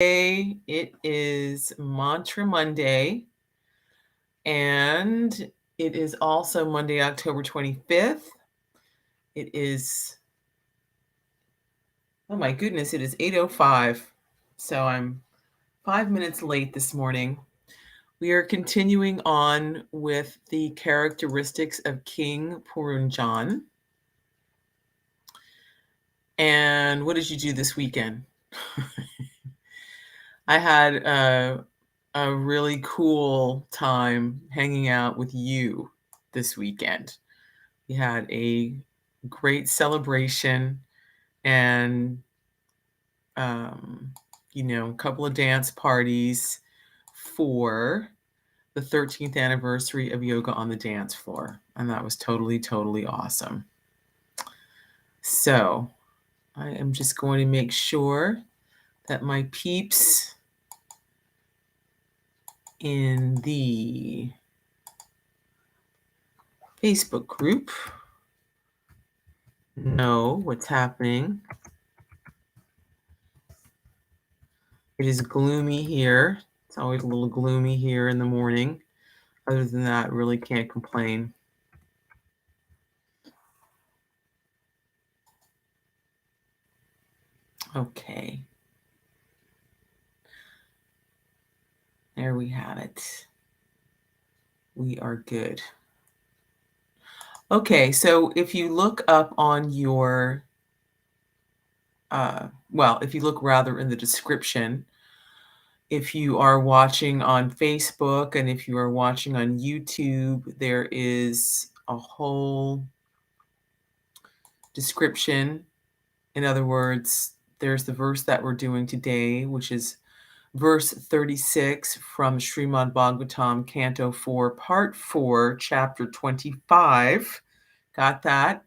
It is Mantra Monday, and it is also Monday, October 25th. It is, oh my goodness, it is 8:05. So I'm 5 minutes late this morning. We are continuing on with the characteristics of King Puranjana. And what did you do this weekend? I had a really cool time hanging out with you this weekend. We had a great celebration and, a couple of dance parties for the 13th anniversary of Yoga on the Dance Floor. And that was totally, totally awesome. So I am just going to make sure that my peeps in the Facebook group know what's happening. It is gloomy here. It's always a little gloomy here in the morning. Other than that, really can't complain. Okay. There we have it. We are good. Okay, so if you look up on your, if you look rather in the description, if you are watching on Facebook and if you are watching on YouTube, there is a whole description. In other words, there's the verse that we're doing today, which is verse 36 from Śrīmad Bhāgavatam, Canto 4, Part 4, Chapter 25. Got that?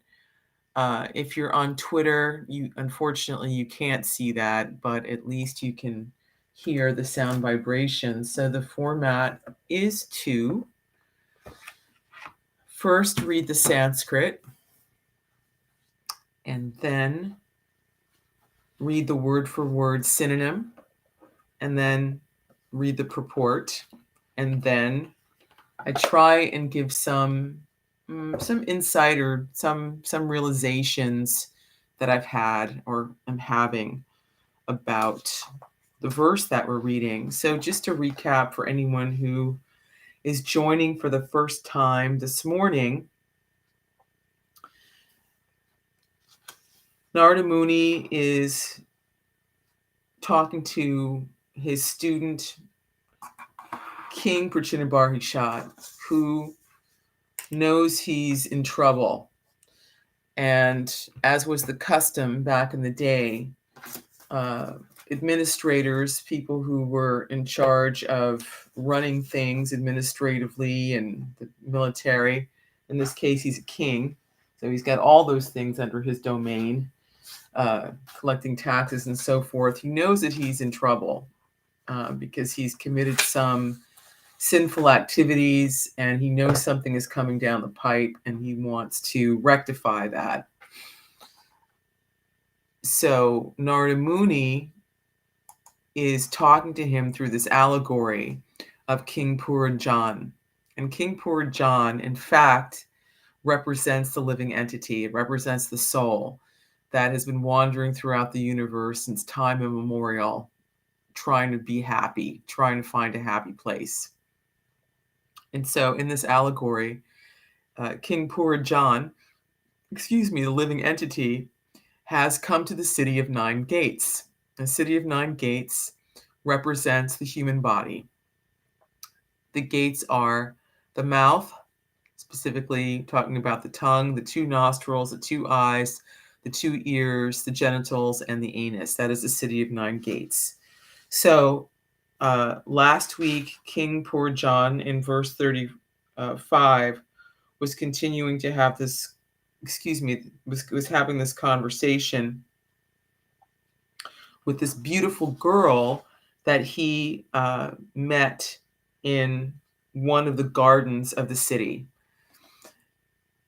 If you're on Twitter, unfortunately you can't see that, but at least you can hear the sound vibrations. So the format is to first read the Sanskrit and then read the word for word synonym, and then read the purport, and then I try and give some insight or some realizations that I've had or am having about the verse that we're reading. So just to recap for anyone who is joining for the first time this morning, Narada Muni is talking to his student, King Purāñjana, who knows he's in trouble. And as was the custom back in the day, administrators, people who were in charge of running things administratively and the military, in this case, he's a king, so he's got all those things under his domain, collecting taxes and so forth. He knows that he's in trouble because he's committed some sinful activities and he knows something is coming down the pipe and he wants to rectify that. So Narada Muni is talking to him through this allegory of King Puranjana. And King Puranjana, in fact, represents the living entity. It represents the soul that has been wandering throughout the universe since time immemorial, trying to be happy, trying to find a happy place. And so in this allegory, King Puranjana, the living entity, has come to the city of 9 gates. The city of 9 gates represents the human body. The gates are the mouth, specifically talking about the tongue, the 2 nostrils, the 2 eyes, the 2 ears, the genitals, and the anus. That is the city of 9 gates. So last week, King Puranjana in verse 35 was continuing to have this, was having this conversation with this beautiful girl that he met in one of the gardens of the city.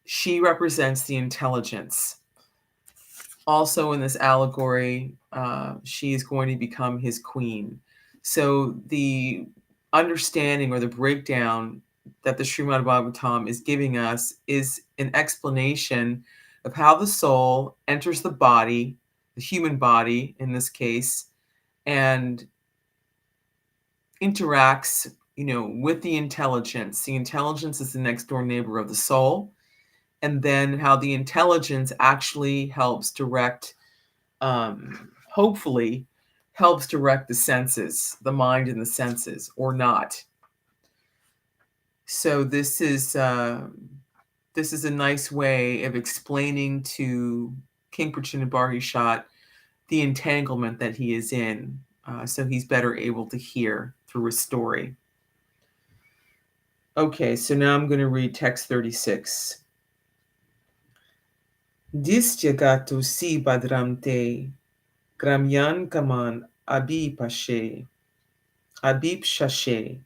She represents the intelligence. Also in this allegory, she is going to become his queen. So the understanding or the breakdown that the Śrīmad Bhāgavatam is giving us is an explanation of how the soul enters the body, the human body in this case, and interacts, with the intelligence. The intelligence is the next door neighbor of the soul, and then how the intelligence actually helps direct, hopefully, helps direct the senses, the mind and the senses, or not. So this is a nice way of explaining to King Purunjana the entanglement that he is in, so he's better able to hear through a story. Okay, so now I'm going to read text 36. Disyagatu si badramte, gramyan kaman abipashe, abipshashe,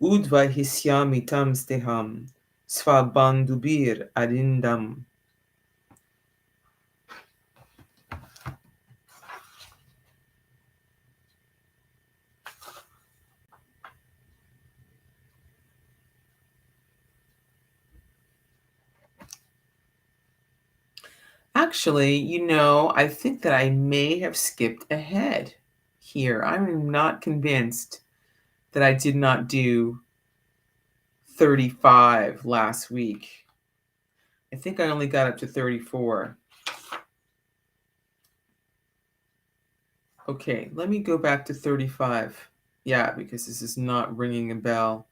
udva hisyami tamsteham, svabandubir adindam. Actually, I think that I may have skipped ahead here. I'm not convinced that I did not do 35 last week. I think I only got up to 34. Okay, let me go back to 35. Yeah, because this is not ringing a bell.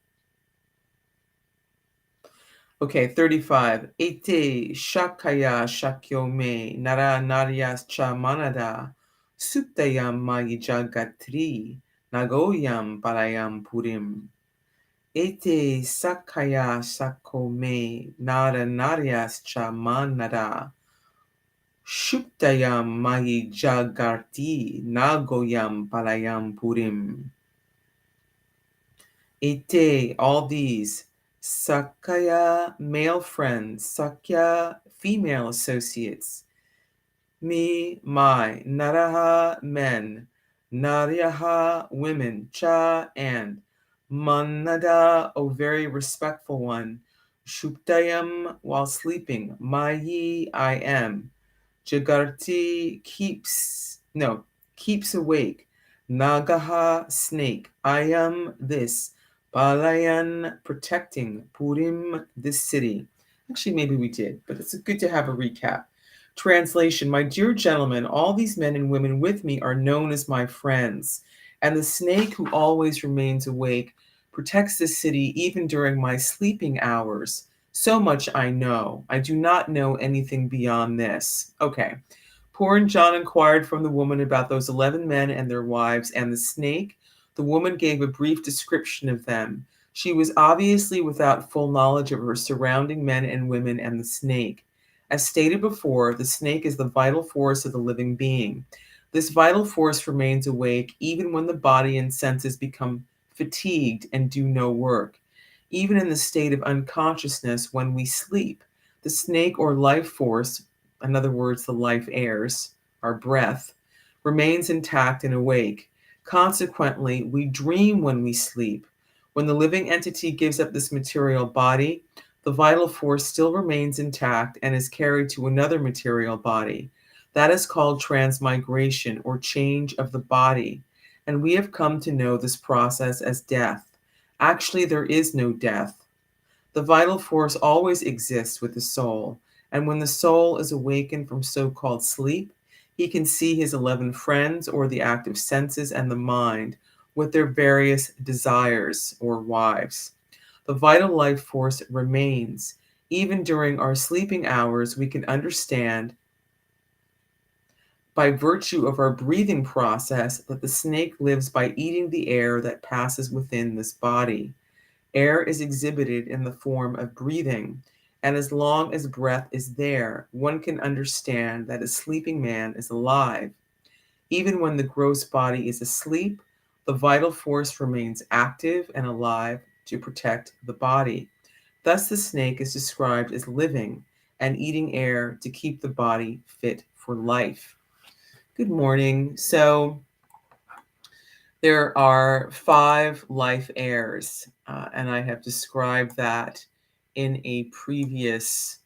Okay, 35. Ete sakhāyah sakhyo me nāryaś māna-da suptāyām mayi jāgarti nāgo pālayan purīm. Ete sakhāyah sakhyo me nāryaś mānada suptāyām mayi jāgarti nāgo pālayan purīm. Ete, all these, sakhāyah, male friends, sakhyo, female associates, me, my, narāh, men, nāryah, women, cha, and, mānada, O very respectful one, suptāyām, while sleeping, mayi, I am, jāgarti, keeps awake, nāgah, snake, ayam, this, pālayan, protecting, purīm, this city. Actually, maybe we did, but it's good to have a recap. Translation: my dear gentlemen, all these men and women with me are known as my friends, and the snake who always remains awake protects this city even during my sleeping hours. So much I know. I do not know anything beyond this. Okay. Puranjana inquired from the woman about those 11 men and their wives and the snake. The woman gave a brief description of them. She was obviously without full knowledge of her surrounding men and women and the snake. As stated before, the snake is the vital force of the living being. This vital force remains awake even when the body and senses become fatigued and do no work. Even in the state of unconsciousness when we sleep, the snake or life force, in other words, the life heirs, our breath, remains intact and awake. Consequently, we dream when we sleep. When the living entity gives up this material body, the vital force still remains intact and is carried to another material body. That is called transmigration, or change of the body, and we have come to know this process as death. Actually, there is no death. The vital force always exists with the soul, and when the soul is awakened from so-called sleep, he can see his 11 friends, or the active senses, and the mind with their various desires, or wives. The vital life force remains. Even during our sleeping hours, we can understand by virtue of our breathing process that the snake lives by eating the air that passes within this body. Air is exhibited in the form of breathing, and as long as breath is there, one can understand that a sleeping man is alive. Even when the gross body is asleep, the vital force remains active and alive to protect the body. Thus, the snake is described as living and eating air to keep the body fit for life. Good morning. So there are 5 life heirs, and I have described that in a previous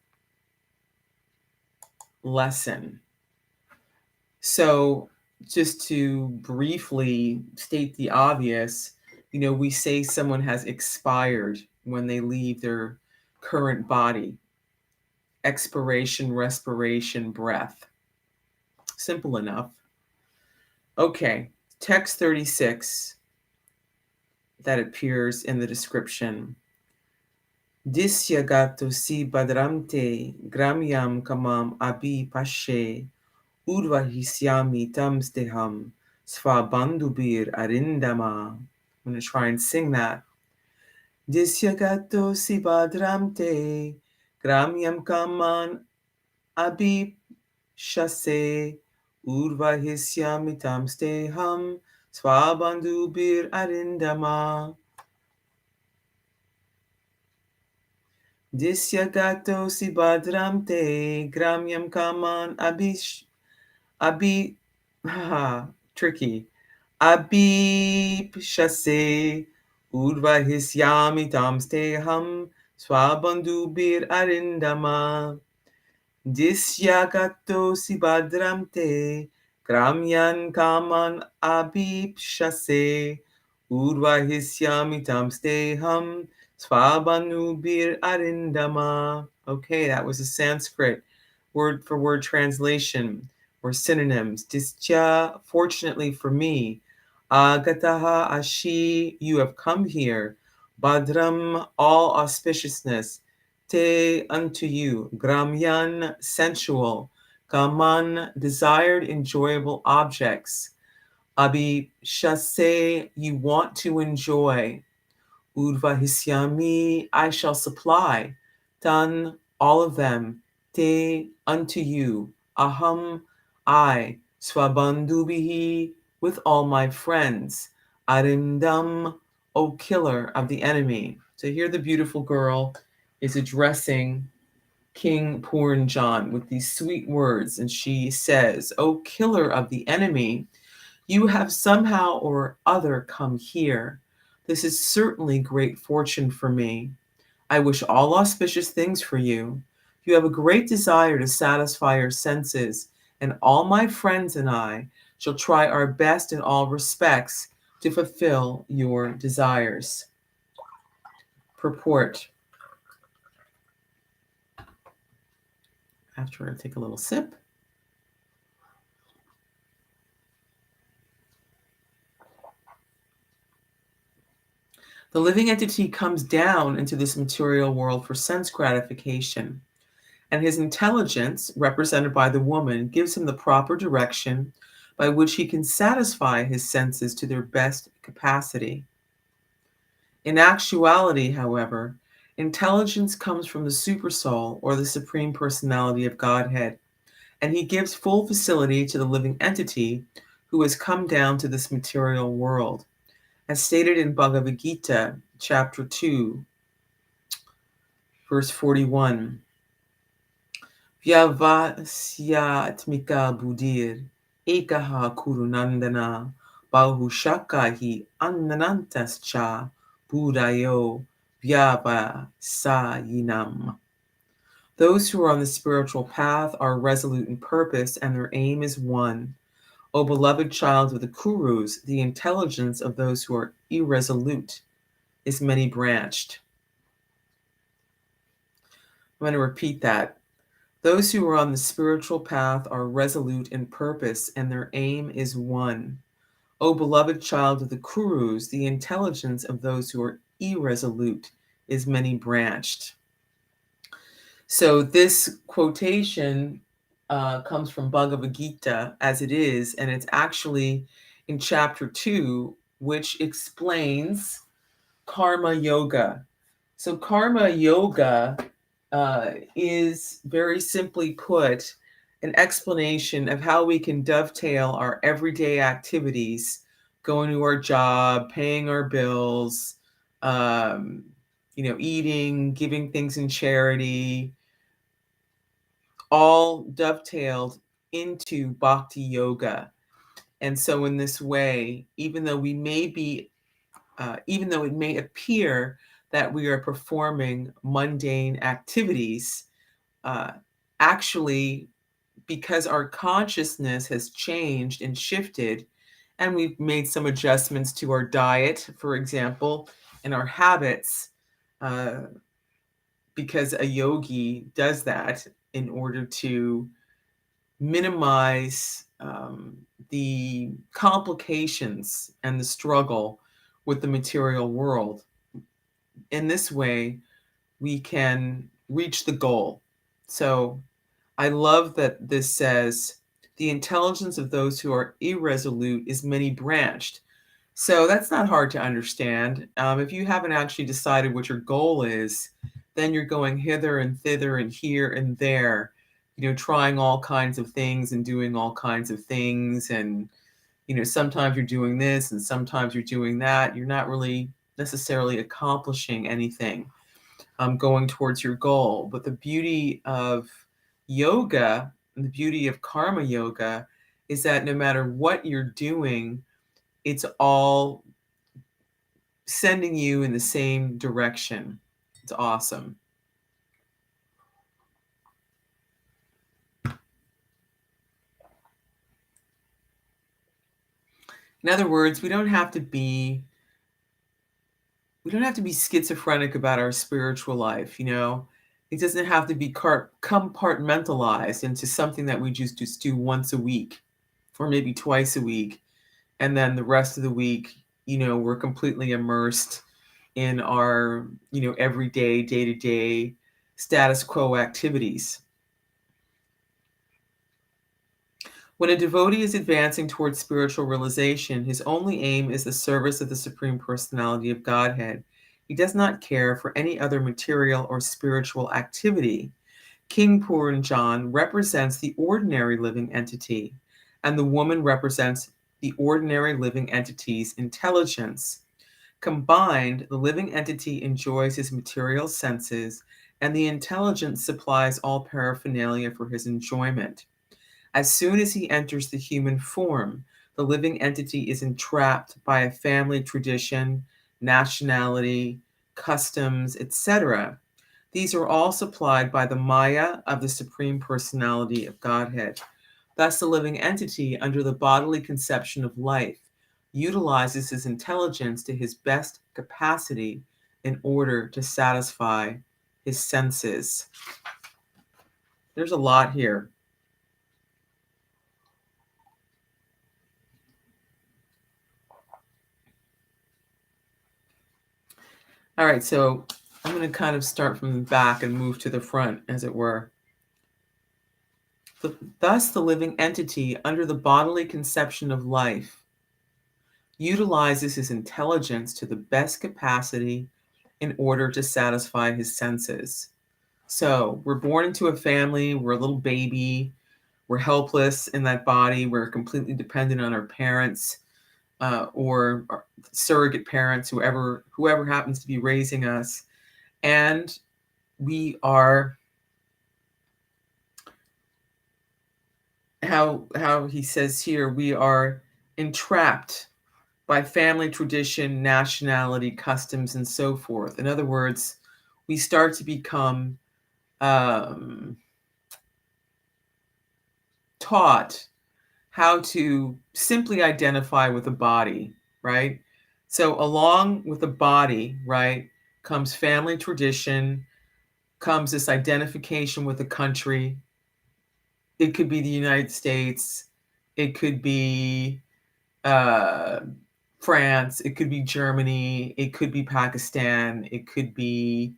lesson. So just to briefly state the obvious, we say someone has expired when they leave their current body. Expiration, respiration, breath. Simple enough. Okay, text 36 that appears in the description. Disyagato si badramte gramyam kamam abi pashe udvahisyami tamsteham svabandubir arindama. I'm going to try and sing that. Disyagato si badramte gramyam kaman abi shase udvahisyami tamsteham svabandubir arindama. Disyagato si badramte gramyam kaman tricky. Abib shase udvahisyami tamsteham swabandubir arindama. Disyagato si badramte gramyan kaman abib shase udvahisyami tamsteham Svabanubir arindama. Okay, that was a Sanskrit word for word translation or synonyms. Distya, fortunately for me. Agataha ashi, you have come here. Badram, all auspiciousness. Te, unto you. Gramyan, sensual. Kaman, desired, enjoyable objects. Abi, shase, you want to enjoy. Udvahisyami, I shall supply. Tan, all of them. Te, unto you. Aham, I. Swabandhubihi, with all my friends. Arindam, O killer of the enemy. So here the beautiful girl is addressing King Puranjana with these sweet words, and she says, O killer of the enemy, you have somehow or other come here. This is certainly great fortune for me. I wish all auspicious things for you. You have a great desire to satisfy your senses, and all my friends and I shall try our best in all respects to fulfill your desires. Purport. After I take a little sip. The living entity comes down into this material world for sense gratification, and his intelligence, represented by the woman, gives him the proper direction by which he can satisfy his senses to their best capacity. In actuality, however, intelligence comes from the Supersoul or the Supreme Personality of Godhead, and he gives full facility to the living entity who has come down to this material world. As stated in Bhagavad Gita, chapter 2, verse 41, Vyavasyatmika buddhir ekaha kurunandana bahushakahi annanantascha buddhayo vyavasayinam. Those who are on the spiritual path are resolute in purpose, and their aim is one. O beloved child of the Kurus, the intelligence of those who are irresolute is many-branched. I'm going to repeat that. Those who are on the spiritual path are resolute in purpose, and their aim is one. O beloved child of the Kurus, the intelligence of those who are irresolute is many-branched. So this quotation comes from Bhagavad Gita as it is, and it's actually in chapter 2, which explains karma yoga. So karma yoga is, very simply put, an explanation of how we can dovetail our everyday activities, going to our job, paying our bills, eating, giving things in charity, all dovetailed into bhakti yoga. And so in this way, even though it may appear that we are performing mundane activities, actually, because our consciousness has changed and shifted, and we've made some adjustments to our diet, for example, and our habits, because a yogi does that in order to minimize the complications and the struggle with the material world. In this way, we can reach the goal. So I love that this says, the intelligence of those who are irresolute is many-branched. So that's not hard to understand. If you haven't actually decided what your goal is, then you're going hither and thither and here and there, trying all kinds of things and doing all kinds of things. And, sometimes you're doing this and sometimes you're doing that. You're not really necessarily accomplishing anything, going towards your goal. But the beauty of yoga and the beauty of karma yoga is that no matter what you're doing, it's all sending you in the same direction. It's awesome. In other words, we don't have to be schizophrenic about our spiritual life, It doesn't have to be compartmentalized into something that we just do once a week or maybe twice a week. And then the rest of the week, we're completely immersed in our, everyday, day-to-day status quo activities. When a devotee is advancing towards spiritual realization, his only aim is the service of the Supreme Personality of Godhead. He does not care for any other material or spiritual activity. King Puranjana represents the ordinary living entity, and the woman represents the ordinary living entity's intelligence. Combined, the living entity enjoys his material senses, and the intelligence supplies all paraphernalia for his enjoyment. As soon as he enters the human form, the living entity is entrapped by a family tradition, nationality, customs, etc. These are all supplied by the maya of the Supreme Personality of Godhead. Thus, the living entity, under the bodily conception of life, utilizes his intelligence to his best capacity in order to satisfy his senses. There's a lot here. All right, so I'm going to kind of start from the back and move to the front, as it were. Thus, the living entity, under the bodily conception of life, utilizes his intelligence to the best capacity in order to satisfy his senses. So we're born into a family, we're a little baby, we're helpless in that body, we're completely dependent on our parents, or our surrogate parents, whoever happens to be raising us. And we are, how he says here, we are entrapped by family tradition, nationality, customs, and so forth. In other words, we start to become taught how to simply identify with the body, right? So along with the body, right, comes family tradition, comes this identification with the country. It could be the United States. It could be France. It could be Germany. It could be Pakistan. It could be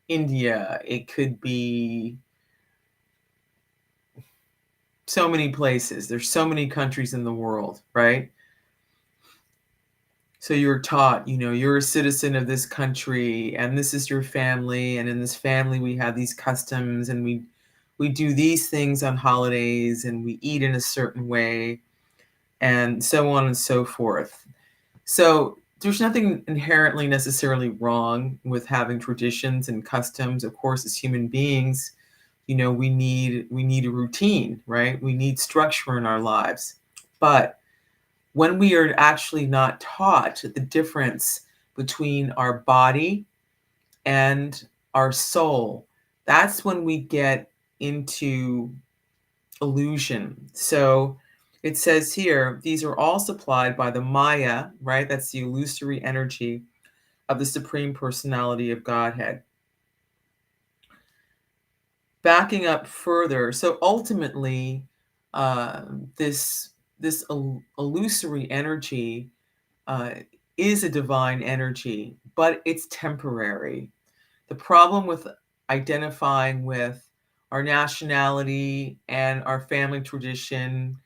India. It could be so many places. There's so many countries in the world, right? So you're taught, you're a citizen of this country and this is your family. And in this family, we have these customs and we do these things on holidays and we eat in a certain way and so on and so forth. So there's nothing inherently necessarily wrong with having traditions and customs, of course, as human beings. we need a routine, right? We need structure in our lives. But when we are actually not taught the difference between our body and our soul, that's when we get into illusion. So it says here, these are all supplied by the Maya, right? That's the illusory energy of the Supreme Personality of Godhead. Backing up further, so ultimately, this illusory energy is a divine energy, but it's temporary. The problem with identifying with our nationality and our family tradition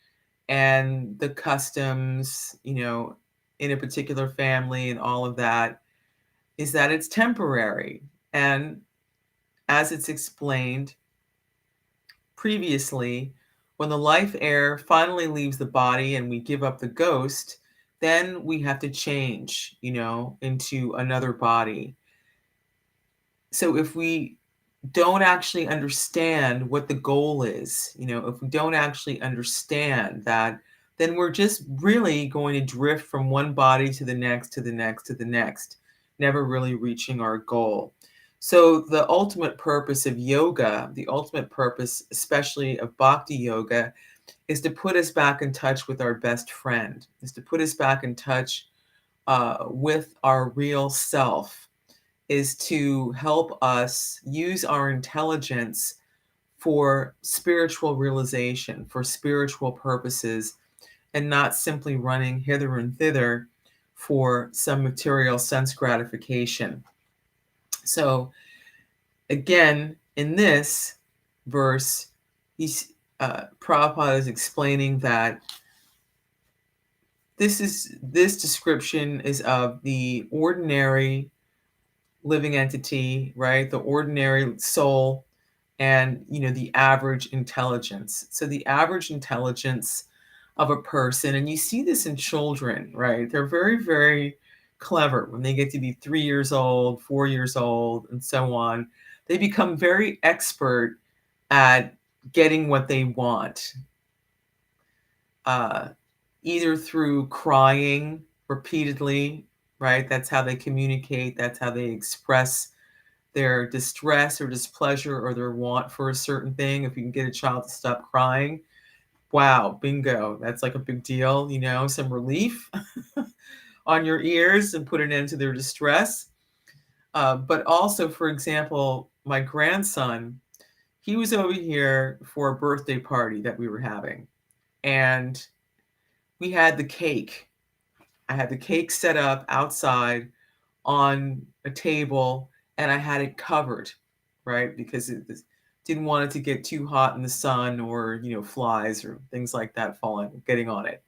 and the customs, in a particular family and all of that, is that it's temporary. And as it's explained previously, when the life air finally leaves the body and we give up the ghost, then we have to change, into another body. So if we don't actually understand what the goal is, if we don't actually understand that, then we're just really going to drift from one body to the next, to the next, to the next, never really reaching our goal. So the ultimate purpose of yoga, the ultimate purpose, especially of bhakti yoga, is to put us back in touch with our best friend, is to put us back in touch with our real self, is to help us use our intelligence for spiritual realization, for spiritual purposes, and not simply running hither and thither for some material sense gratification. So again, in this verse, Prabhupada is explaining that this description is of the ordinary living entity, right? The ordinary soul, and the average intelligence. So the average intelligence of a person, and you see this in children, right? They're very, very clever when they get to be 3 years old, 4 years old, and so on. They become very expert at getting what they want, either through crying repeatedly, right? That's how they communicate. That's how they express their distress or displeasure or their want for a certain thing. If you can get a child to stop crying, wow, bingo. That's like a big deal, some relief on your ears and put an end to their distress. But also, for example, my grandson, he was over here for a birthday party that we were having. And we had the cake. I had the cake set up outside on a table, and I had it covered, right? Because it didn't want it to get too hot in the sun or, flies or things like that getting on it.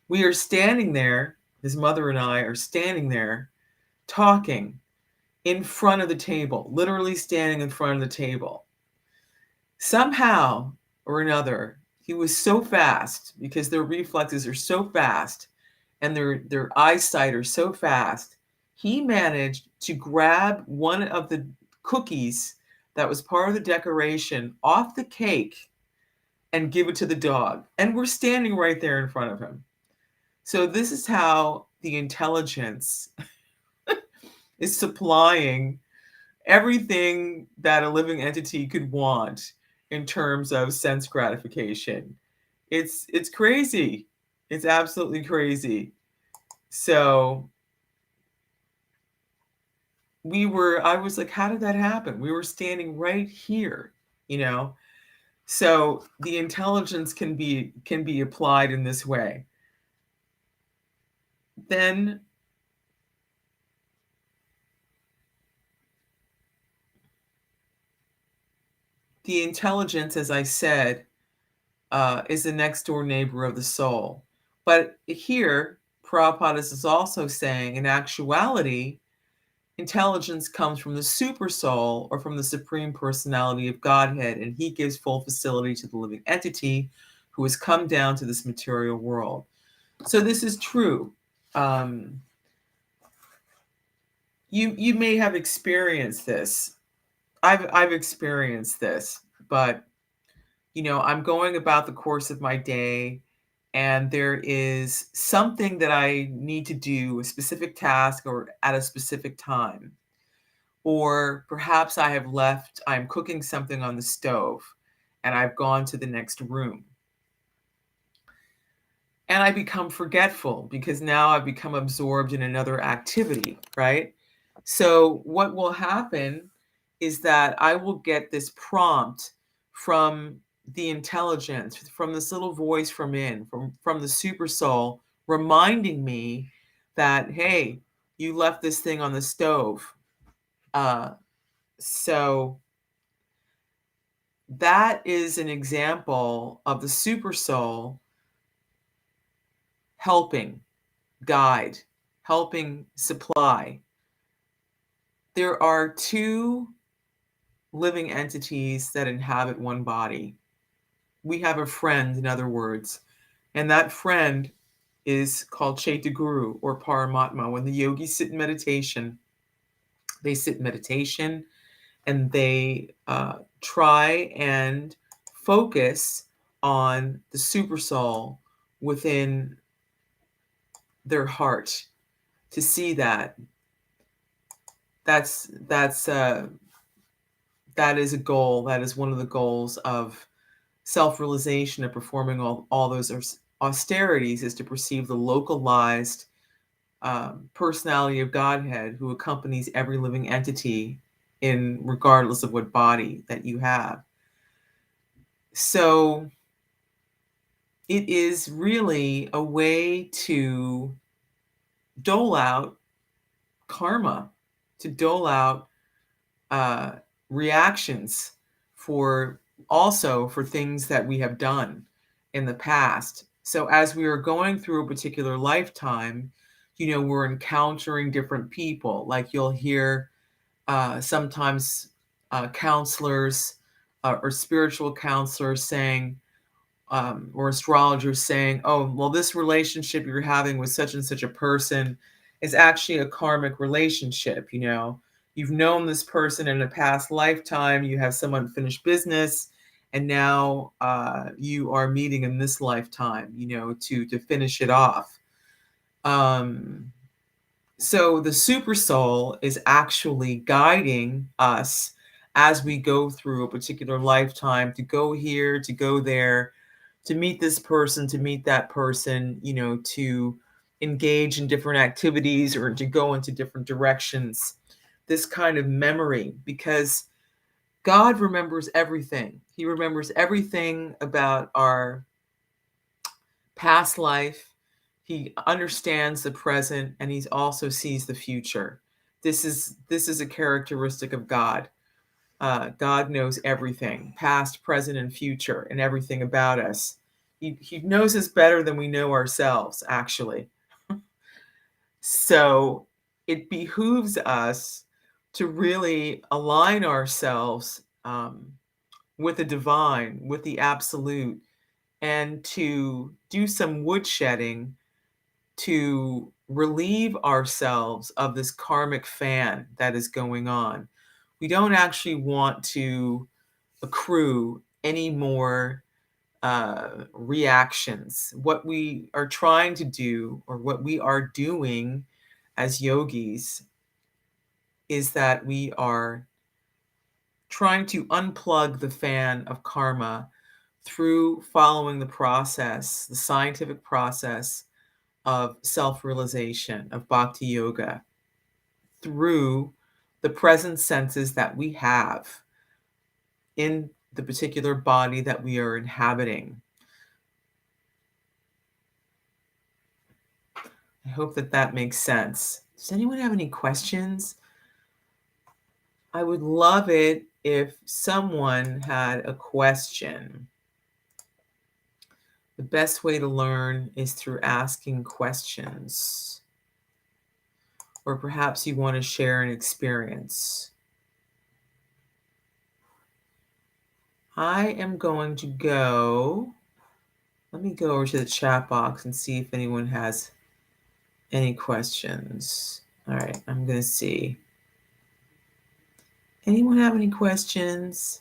We are standing there, his mother and I are standing there talking in front of the table, literally standing in front of the table. Somehow or another, he was so fast, because their reflexes are so fast and their eyesight are so fast, he managed to grab one of the cookies that was part of the decoration off the cake and give it to the dog. And we're standing right there in front of him. So this is how the intelligence is supplying everything that a living entity could want in terms of sense gratification. It's crazy. It's absolutely crazy. So I was like, how did that happen? We were standing right here, So the intelligence can be applied in this way. Then the intelligence, as I said, is the next door neighbor of the soul. But here, Prabhupada is also saying, in actuality, intelligence comes from the super soul or from the Supreme Personality of Godhead, and he gives full facility to the living entity who has come down to this material world. So this is true. You may have experienced this. I've experienced this, but I'm going about the course of my day, and there is something that I need to do, a specific task or at a specific time. Or perhaps I'm cooking something on the stove and I've gone to the next room. And I become forgetful because now I've become absorbed in another activity, right? So what will happen is that I will get this prompt from the intelligence, from this little voice from the super soul, reminding me that, hey, you left this thing on the stove. So that is an example of the super soul helping, guide, helping supply. There are two living entities that inhabit one body. We have a friend, in other words, and that friend is called Shaytu Guru or Paramatma. When the yogis sit in meditation, and they try and focus on the super soul within their heart to see that. That is a goal. That is one of the goals of self-realization and performing all those austerities, is to perceive the localized personality of Godhead who accompanies every living entity in regardless of what body that you have. So it is really a way to dole out karma, to dole out reactions for things that we have done in the past. So as we are going through a particular lifetime, we're encountering different people. Like you'll hear sometimes counselors or spiritual counselors saying, or astrologers saying, oh, well, this relationship you're having with such and such a person is actually a karmic relationship. You've known this person in a past lifetime, you have some unfinished business, and now you are meeting in this lifetime, to finish it off. So the super soul is actually guiding us as we go through a particular lifetime, to go here, to go there, to meet this person, to meet that person, to engage in different activities or to go into different directions. This kind of memory, because God remembers everything. He remembers everything about our past life. He understands the present, and he also sees the future. This is a characteristic of God. God knows everything, past, present, and future, and everything about us. He knows us better than we know ourselves, actually. So it behooves us to really align ourselves with the divine, with the absolute, and to do some woodshedding to relieve ourselves of this karmic fan that is going on. We don't actually want to accrue any more reactions. What we are trying to do, or what we are doing as yogis, is that we are trying to unplug the fan of karma through following the process, the scientific process of self-realization, of bhakti yoga, through the present senses that we have in the particular body that we are inhabiting. I hope that makes sense. Does anyone have any questions? I would love it if someone had a question. The best way to learn is through asking questions. Or perhaps you want to share an experience. I am going to go. Let me go over to the chat box and see if anyone has any questions. All right, I'm going to see. Anyone have any questions?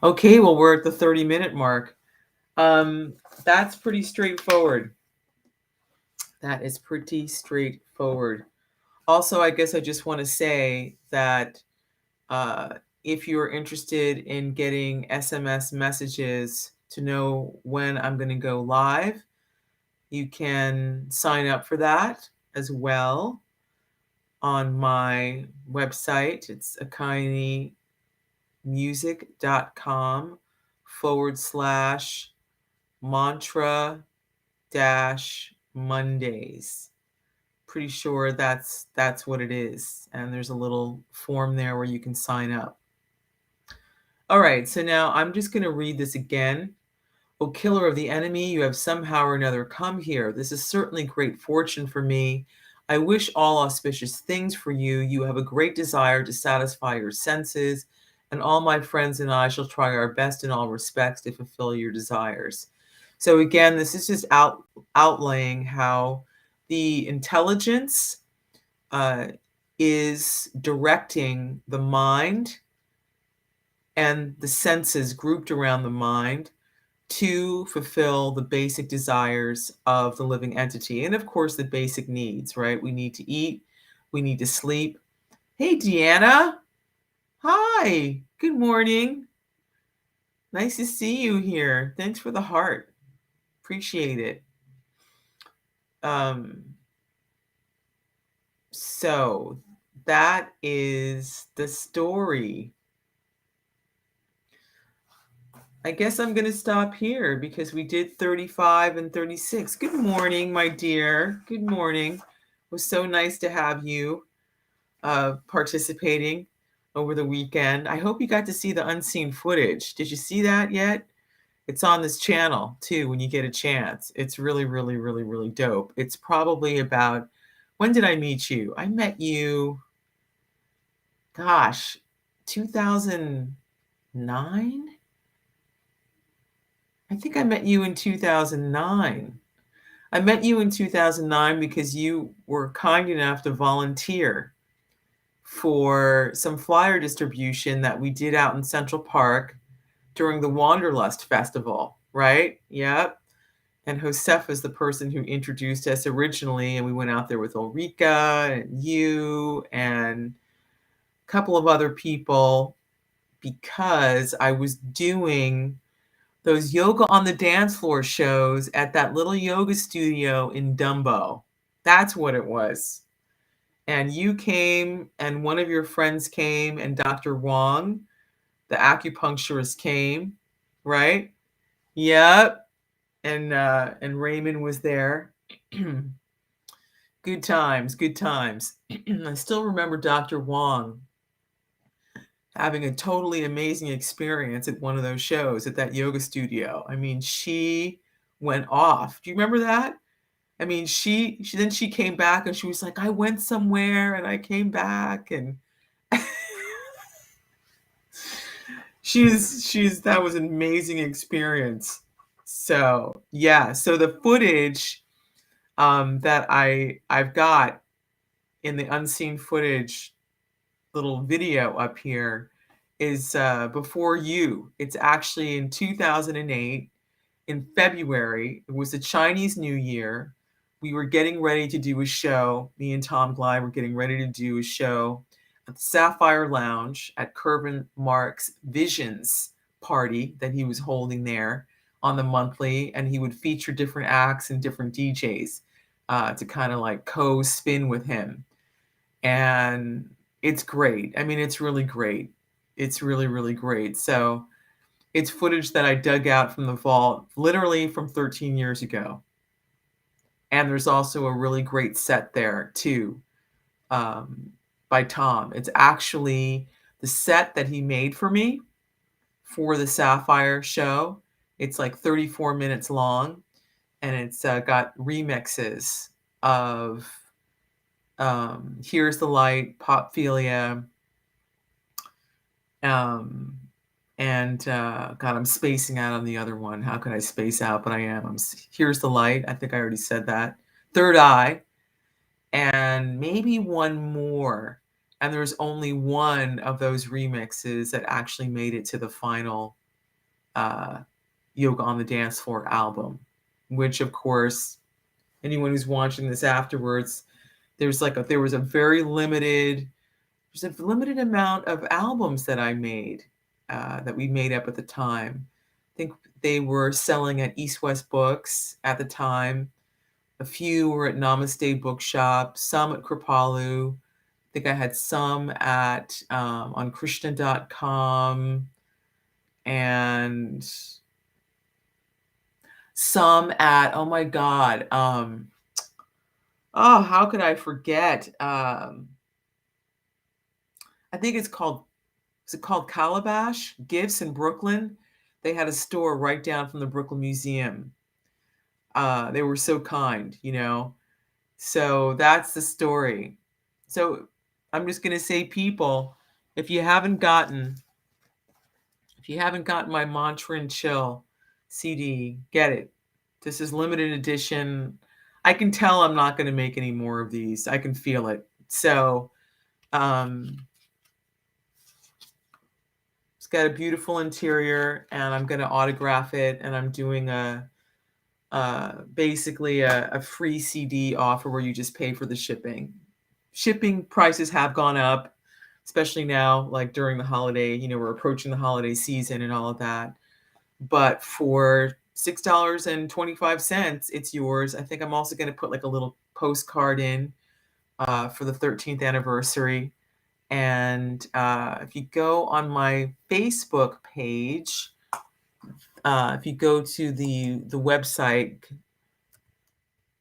Okay, well, we're at the 30-minute mark. That's pretty straightforward. That is pretty straightforward. Also, I guess I just want to say that if you're interested in getting SMS messages to know when I'm going to go live, you can sign up for that as well on my website. It's akanimusic.com/mantra-Mondays. Pretty sure that's what it is. And there's a little form there where you can sign up. All right, so now I'm just going to read this again. O killer of the enemy, you have somehow or another come here. This is certainly great fortune for me. I wish all auspicious things for you. You have a great desire to satisfy your senses, and all my friends and I shall try our best in all respects to fulfill your desires. So again, this is just outlaying how the intelligence is directing the mind and the senses grouped around the mind to fulfill the basic desires of the living entity. And of course, the basic needs, right? We need to eat, we need to sleep. Hey, Deanna. Hi, good morning. Nice to see you here. Thanks for the heart. Appreciate it. So that is the story. I guess I'm going to stop here because we did 35 and 36. Good morning, my dear. Good morning. It was so nice to have you participating over the weekend. I hope you got to see the unseen footage. Did you see that yet? It's on this channel too when you get a chance. It's really, really, really, really dope. It's probably about, when did I meet you? I met you, gosh, 2009? I think I met you in 2009. I met you in 2009 because you were kind enough to volunteer for some flyer distribution that we did out in Central Park during the Wanderlust Festival, right? Yep. And Josef is the person who introduced us originally, and we went out there with Ulrika and you and a couple of other people because I was doing those yoga on the dance floor shows at that little yoga studio in Dumbo. That's what it was. And you came, and one of your friends came, and Dr. Wong, the acupuncturist, came, right? Yep. And Raymond was there. Good times, good times. I still remember Dr. Wong having a totally amazing experience at one of those shows at that yoga studio. I mean, she went off. Do you remember that? I mean, she then she came back and she was like, I went somewhere and I came back, and she's that was an amazing experience. So yeah, so the footage that I've got in the unseen footage little video up here is before you. It's actually in 2008 in February. It was the Chinese New Year. We were getting ready to do a show. Me and Tom Glide were getting ready to do a show at the Sapphire Lounge at Kervin Mark's Visions party that he was holding there on the monthly, and he would feature different acts and different DJs to kind of like co-spin with him. And it's great. I mean, it's really great. It's really, really great. So it's footage that I dug out from the vault, literally from 13 years ago. And there's also a really great set there too, by Tom. It's actually the set that he made for me for the Sapphire show. It's like 34 minutes long, and it's got remixes of Here's the Light, Popphilia, and God, I'm spacing out on the other one. How could I space out? But I am. Here's the Light. I think I already said that. Third Eye, and maybe one more. And there's only one of those remixes that actually made it to the final Yoga on the Dance Floor album, which of course, anyone who's watching this afterwards, there was a very limited amount of albums that I made, that we made up at the time. I think they were selling at East West Books at the time. A few were at Namaste Bookshop, some at Kripalu. I think I had some at on Krishna.com, and some at, oh my God, how could I forget? I think is it called Calabash Gifts in Brooklyn? They had a store right down from the Brooklyn Museum. They were so kind, So that's the story. So I'm just going to say, people, if you haven't gotten my Mantra and Chill CD, get it. This is limited edition. I can tell I'm not going to make any more of these. I can feel it. So, it's got a beautiful interior, and I'm going to autograph it, and I'm doing basically a free CD offer where you just pay for the shipping. Shipping prices have gone up, especially now, like during the holiday, we're approaching the holiday season and all of that. But for $6.25, it's yours. I think I'm also going to put like a little postcard in for the 13th anniversary. And if you go on my Facebook page, if you go to the website,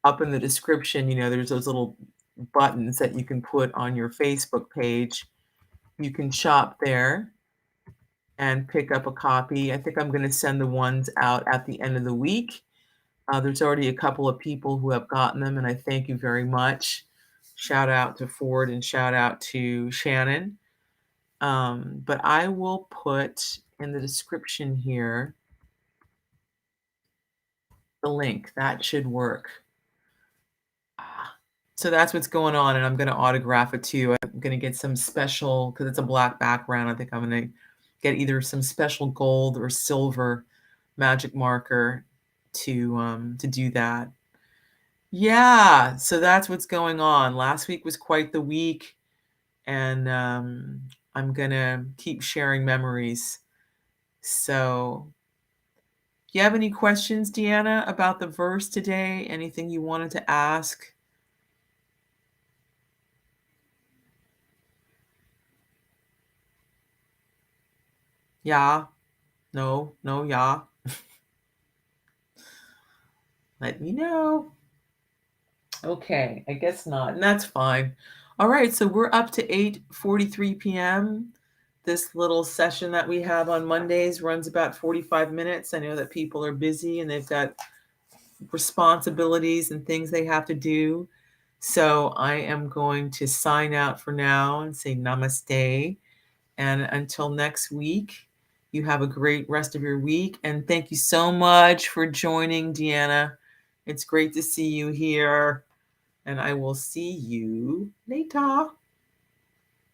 up in the description, there's those little buttons that you can put on your Facebook page. You can shop there and pick up a copy. I think I'm going to send the ones out at the end of the week. There's already a couple of people who have gotten them, and I thank you very much. Shout out to Ford and shout out to Shannon. But I will put in the description here the link. That should work. So that's what's going on, and I'm going to autograph it too. I'm going to get some special, because it's a black background, I think I'm going to get either some special gold or silver magic marker to do that. Yeah, so that's what's going on. Last week was quite the week, and I'm going to keep sharing memories. So, do you have any questions, Deanna, about the verse today? Anything you wanted to ask? Yeah. No, yeah. Let me know. Okay, I guess not, and that's fine. All right, so we're up to 8:43 p.m. This little session that we have on Mondays runs about 45 minutes. I know that people are busy and they've got responsibilities and things they have to do. So I am going to sign out for now and say namaste. And until next week, you have a great rest of your week. And thank you so much for joining, Deanna. It's great to see you here. And I will see you later.